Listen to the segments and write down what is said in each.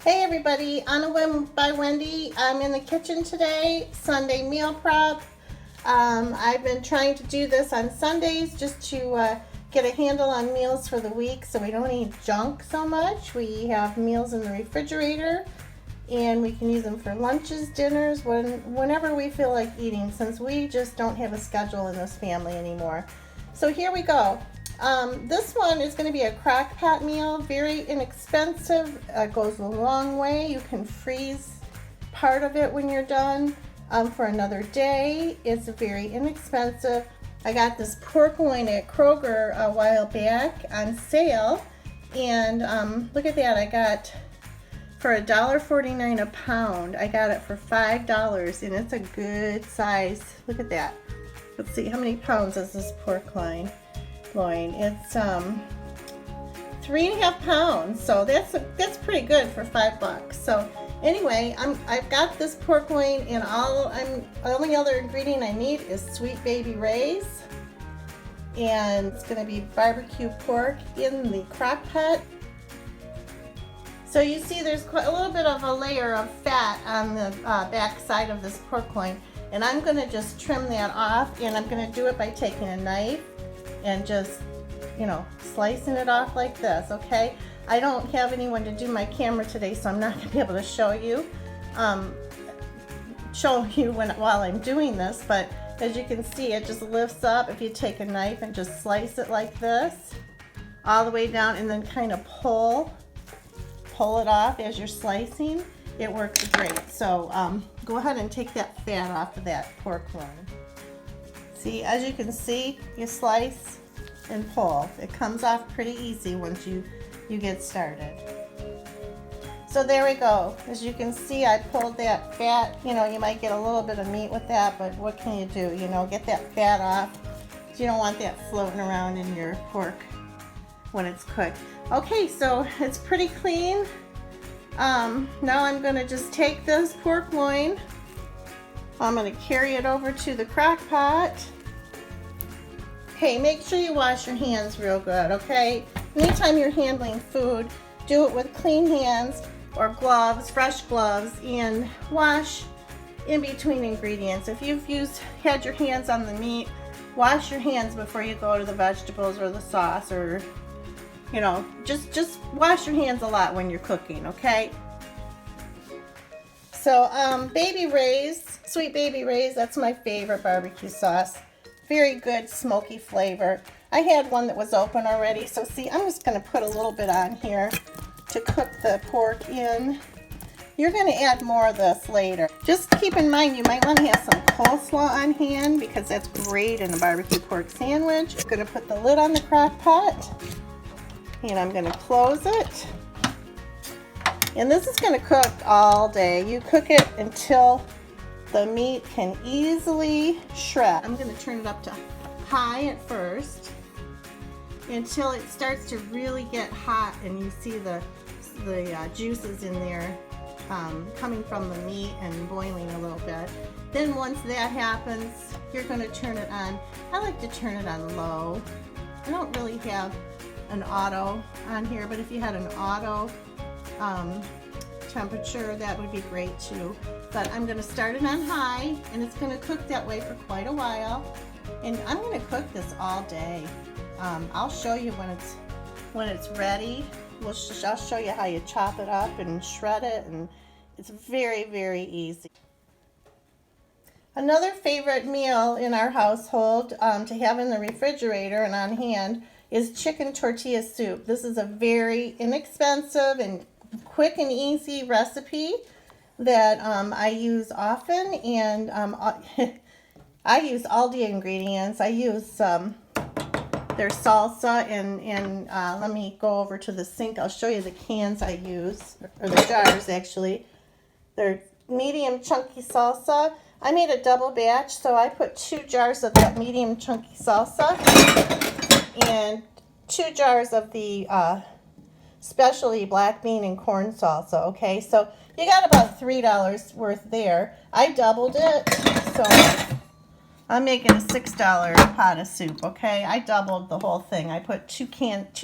Hey everybody, Anna by Wendy. I'm in the kitchen today, Sunday meal prep. I've been trying to do this on Sundays just to get a handle on meals for the week so we don't eat junk so much. We have meals in the refrigerator and we can use them for lunches, dinners, whenever we feel like eating, since we just don't have a schedule in this family anymore. So here we go. This one is going to be a crock pot meal, very inexpensive, goes a long way. You can freeze part of it when you're done for another day. It's very inexpensive. I got this pork loin at Kroger a while back on sale, and look at that. I got for $1.49 a pound. I got it for $5, and it's a good size. Look at that. Let's see, how many pounds is this pork loin? It's 3.5 pounds, so that's pretty good for $5. So anyway, I've got this pork loin, and the only other ingredient I need is sweet baby rays, and it's going to be barbecue pork in the crock pot. So you see there's quite a little bit of a layer of fat on the back side of this pork loin, and I'm going to just trim that off, and I'm going to do it by taking a knife and just, slicing it off like this, okay? I don't have anyone to do my camera today, so I'm not going to be able to show you while I'm doing this, but as you can see, it just lifts up if you take a knife and just slice it like this, all the way down, and then kind of pull it off as you're slicing. It works great. So go ahead and take that fat off of that pork loin. See, as you can see, you slice and pull. It comes off pretty easy once you get started. So there we go. As you can see, I pulled that fat. You might get a little bit of meat with that, but what can you do? Get that fat off. You don't want that floating around in your pork when it's cooked. Okay, so it's pretty clean. Now I'm going to just take this pork loin. I'm going to carry it over to the crock pot. Hey, make sure you wash your hands real good, okay? Anytime you're handling food, do it with clean hands or gloves, fresh gloves, and wash in between ingredients. If you've had your hands on the meat, wash your hands before you go to the vegetables or the sauce, or just wash your hands a lot when you're cooking, okay? So baby rays, sweet baby rays, that's my favorite barbecue sauce. Very good smoky flavor. I had one that was open already, so see, I'm just going to put a little bit on here to cook the pork in. You're going to add more of this later. Just keep in mind you might want to have some coleslaw on hand, because that's great in a barbecue pork sandwich. I'm going to put the lid on the crock pot, and I'm going to close it. And this is going to cook all day. You cook it until the meat can easily shred. I'm going to turn it up to high at first until it starts to really get hot, and you see the juices in there coming from the meat and boiling a little bit. Then once that happens, you're going to turn it on. I like to turn it on low. I don't really have an auto on here, but if you had an auto temperature, that would be great too. But I'm going to start it on high, and it's going to cook that way for quite a while, and I'm going to cook this all day. I'll show you when it's ready. I'll show you how you chop it up and shred it, and it's very, very easy. Another favorite meal in our household to have in the refrigerator and on hand is chicken tortilla soup. This is a very inexpensive and quick and easy recipe that I use often, and I use Aldi ingredients. I use their salsa, and let me go over to the sink. I'll show you the cans I use, or the jars actually. They're medium chunky salsa. I made a double batch, so I put 2 jars of that medium chunky salsa and 2 jars of the specialty black bean and corn salsa, okay? So you got about $3 worth there. I doubled it, so I'm making a $6 pot of soup, okay? I doubled the whole thing. I put 2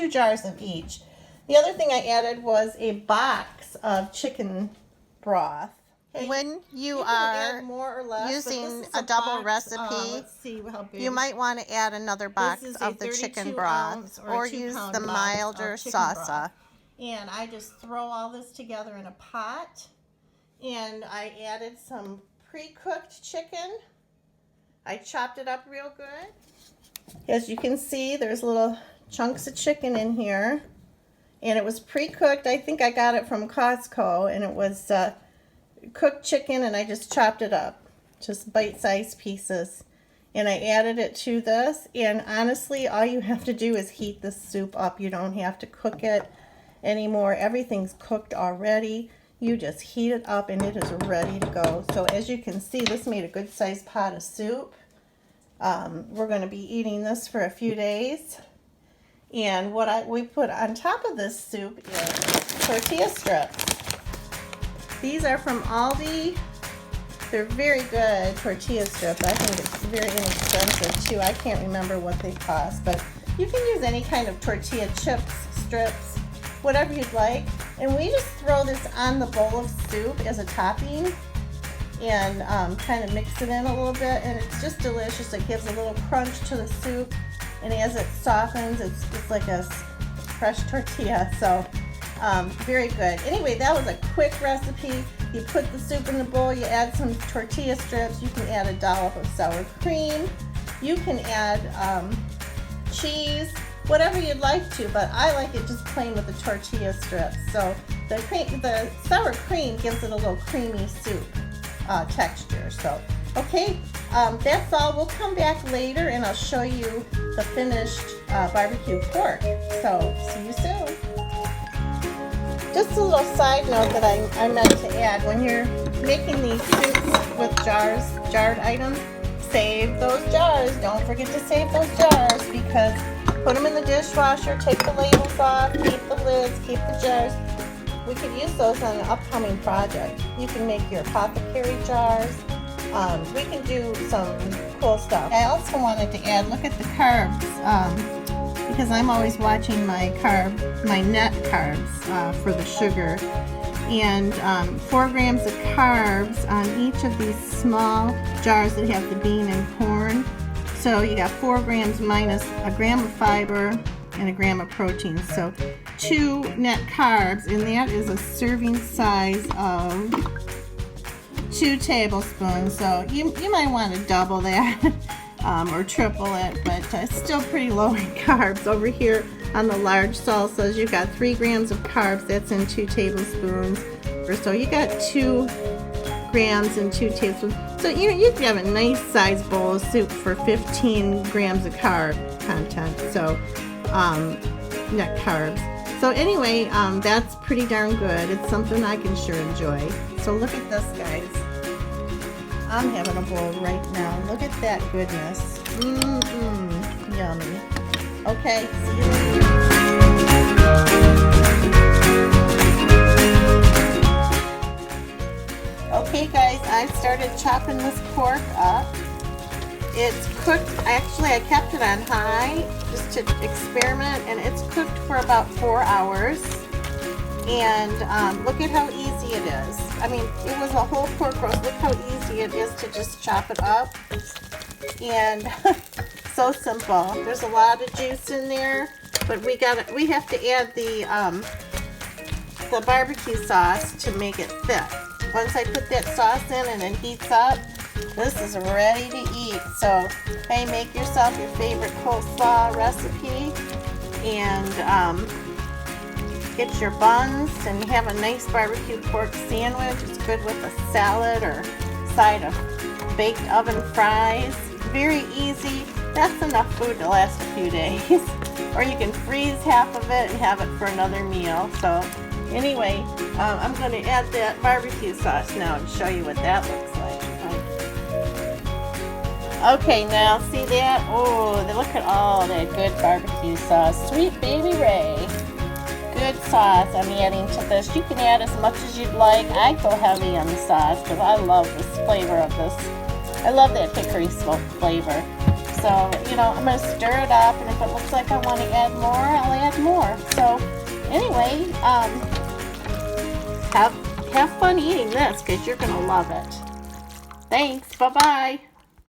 jars of each. The other thing I added was a box cups of chicken broth. Okay. When you can are add more or less, using a double box. recipe, Let's see how big. you might want to add another box of the chicken broth or use the milder salsa. And I just throw all this together in a pot. And I added some pre-cooked chicken. I chopped it up real good. As you can see, there's little chunks of chicken in here. And it was pre-cooked. I think I got it from Costco. And it was cooked chicken, and I just chopped it up. Just bite-sized pieces. And I added it to this. And honestly, all you have to do is heat the soup up. You don't have to cook it anymore. Everything's cooked already. You just heat it up and it is ready to go. So as you can see, this made a good sized pot of soup. We're going to be eating this for a few days. And what we put on top of this soup is tortilla strips. These are from Aldi. They're very good tortilla strips. I think it's very inexpensive too. I can't remember what they cost, but you can use any kind of tortilla chips, strips, whatever you'd like. And we just throw this on the bowl of soup as a topping and kind of mix it in a little bit, and it's just delicious. It gives a little crunch to the soup, and as it softens, it's like a fresh tortilla. So very good. Anyway, that was a quick recipe. You put the soup in the bowl, you add some tortilla strips, you can add a dollop of sour cream, you can add cheese, whatever you'd like to, but I like it just plain with the tortilla strips. So the sour cream gives it a little creamy soup texture. So okay, that's all. We'll come back later and I'll show you the finished barbecue pork. So see you soon. Just a little side note that I meant to add: when you're making these soups with jarred items, save those jars. Don't forget to save those jars, because put them in the dishwasher, take the labels off, keep the lids, keep the jars. We could use those on an upcoming project. You can make your apothecary jars. We can do some cool stuff. I also wanted to add, look at the carbs, because I'm always watching my net carbs for the sugar. And 4 grams of carbs on each of these small jars that have the bean and corn. So you got 4 grams minus a gram of fiber and a gram of protein. So 2 net carbs, and that is a serving size of 2 tablespoons. So you might want to double that or triple it, but it's still pretty low in carbs. Over here on the large salsas, you've got 3 grams of carbs. That's in 2 tablespoons or so. You got 2 grams and 2 tablespoons. So you can have a nice sized bowl of soup for 15 grams of carb content. So net carbs. So anyway, that's pretty darn good. It's something I can sure enjoy. So look at this, guys. I'm having a bowl right now. Look at that goodness. Yummy. Okay, see you later. Okay, guys, I started chopping this pork up. It's cooked. Actually, I kept it on high just to experiment, and it's cooked for about 4 hours. And look at how easy it is. I mean, it was a whole pork roast. Look how easy it is to just chop it up. And so simple. There's a lot of juice in there, but we have to add the barbecue sauce to make it thick. Once I put that sauce in and it heats up, this is ready to eat. So, hey, make yourself your favorite coleslaw recipe and get your buns and have a nice barbecue pork sandwich. It's good with a salad or side of baked oven fries. Very easy. That's enough food to last a few days. Or you can freeze half of it and have it for another meal. So anyway, I'm going to add that barbecue sauce now and show you what that looks like. Okay, now see that? Oh, look at all that good barbecue sauce. Sweet Baby Ray. Good sauce I'm adding to this. You can add as much as you'd like. I go heavy on the sauce because I love this flavor of this. I love that hickory smoke flavor. So, I'm going to stir it up, and if it looks like I want to add more, I'll add more. So, anyway, have fun eating this because you're going to love it. Thanks. Bye-bye.